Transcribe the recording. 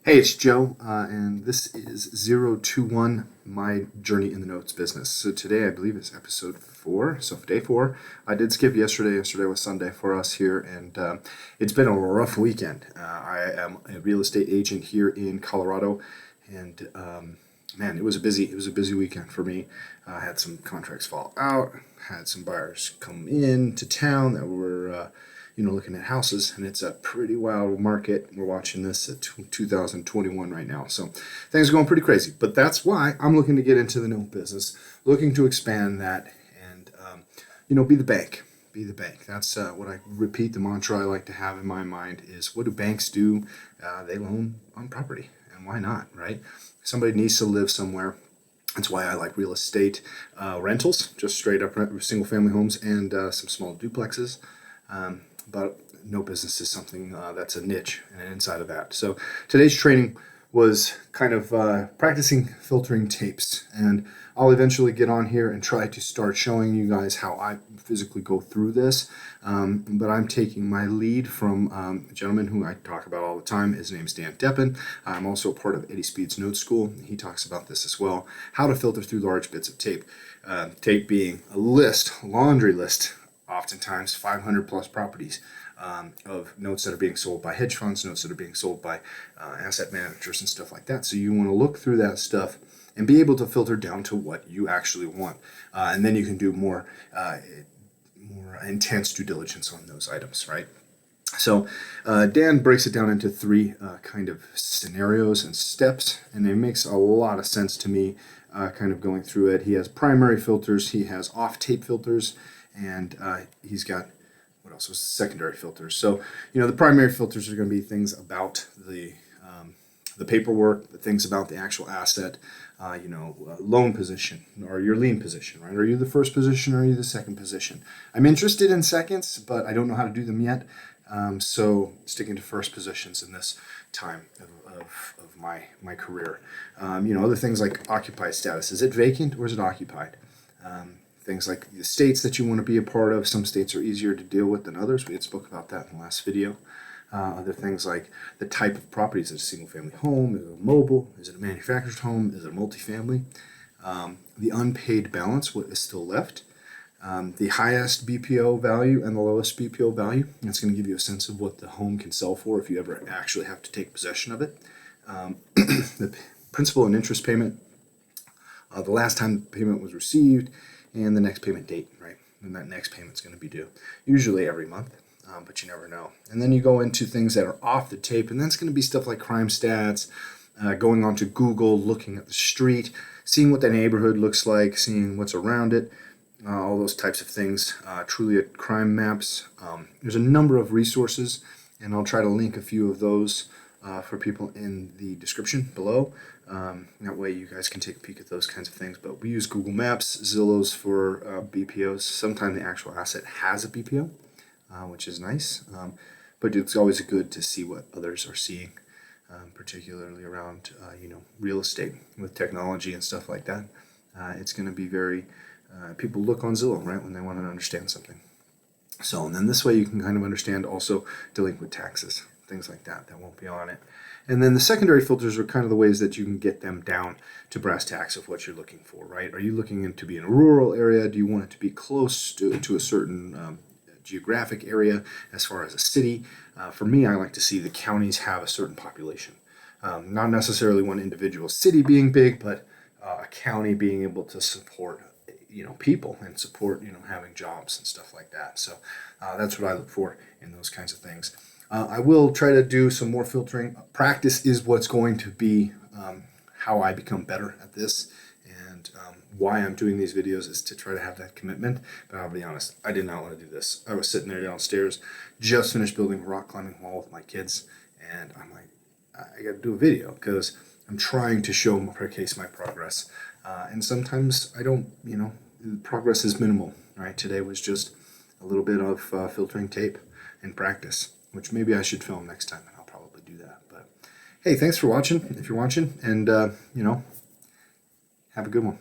Hey, it's Joe, and this is 021, my journey in the notes business. So today I believe is episode 4. So for day 4, I did skip yesterday. Yesterday was Sunday for us here, and it's been a rough weekend. I am a real estate agent here in Colorado, and man, it was a busy weekend for me. I had some contracts fall out, had some buyers come in to town that were looking at houses, and it's a pretty wild market. We're watching this at 2021 right now, so things are going pretty crazy. But that's why I'm looking to get into the note business, looking to expand that, and be the bank. Be the bank. That's what I repeat. The mantra I like to have in my mind is, what do banks do? They loan on property, and why not, right? Somebody needs to live somewhere. That's why I like real estate rentals, just straight up single family homes and some small duplexes. But no business is something that's a niche and inside of that. So today's training was kind of practicing filtering tapes, and I'll eventually get on here and try to start showing you guys how I physically go through this. But I'm taking my lead from a gentleman who I talk about all the time. His name's Dan Deppen. I'm also a part of Eddie Speed's Note School. He talks about this as well, how to filter through large bits of tape. Tape being a laundry list, oftentimes 500 plus properties of notes that are being sold by hedge funds, notes that are being sold by asset managers and stuff like that. So you want to look through that stuff and be able to filter down to what you actually want. And then you can do more intense due diligence on those items, right? So Dan breaks it down into 3 kind of scenarios and steps, and it makes a lot of sense to me kind of going through it. He has primary filters, he has off-tape filters, and he's got, what else was secondary filters. So, the primary filters are going to be things about the paperwork, the things about the actual asset, loan position or your lien position, right? Are you the first position or are you the second position? I'm interested in seconds, but I don't know how to do them yet. So sticking to first positions in this time of my career. Other things like occupied status. Is it vacant or is it occupied? Things like the states that you want to be a part of. Some states are easier to deal with than others. We had spoke about that in the last video. Other things like the type of property. Is it a single family home? Is it a mobile? Is it a manufactured home? Is it a multifamily? The unpaid balance, what is still left. The highest BPO value and the lowest BPO value. That's going to give you a sense of what the home can sell for if you ever actually have to take possession of it. The principal and interest payment, the last time the payment was received, and the next payment date, right? And that next payment's going to be due, usually every month, but you never know. And then you go into things that are off the tape, and that's going to be stuff like crime stats, going onto Google, looking at the street, seeing what the neighborhood looks like, seeing what's around it, all those types of things. Truly at crime maps. There's a number of resources, and I'll try to link a few of those for people in the description below. That way you guys can take a peek at those kinds of things. But we use Google Maps, Zillow's for BPOs. Sometimes the actual asset has a BPO, which is nice. But it's always good to see what others are seeing, particularly around real estate with technology and stuff like that. It's going to be very people look on Zillow, right, when they want to understand something. So, and then this way you can kind of understand also delinquent taxes, things like that won't be on it. And then the secondary filters are kind of the ways that you can get them down to brass tacks of what you're looking for, right? Are you looking to be in a rural area? Do you want it to be close to a certain geographic area as far as a city? For me, I like to see the counties have a certain population. Not necessarily one individual city being big, but a county being able to support people and support having jobs and stuff like that. So that's what I look for in those kinds of things. I will try to do some more filtering. Practice is what's going to be how I become better at this, and why I'm doing these videos is to try to have that commitment. But I'll be honest, I did not want to do this. I was sitting there downstairs, just finished building a rock climbing wall with my kids, and I'm like, I got to do a video because I'm trying to showcase my progress. And sometimes I don't, progress is minimal, right? Today was just a little bit of filtering tape and practice, which maybe I should film next time, and I'll probably do that. But hey, thanks for watching, if you're watching, and have a good one.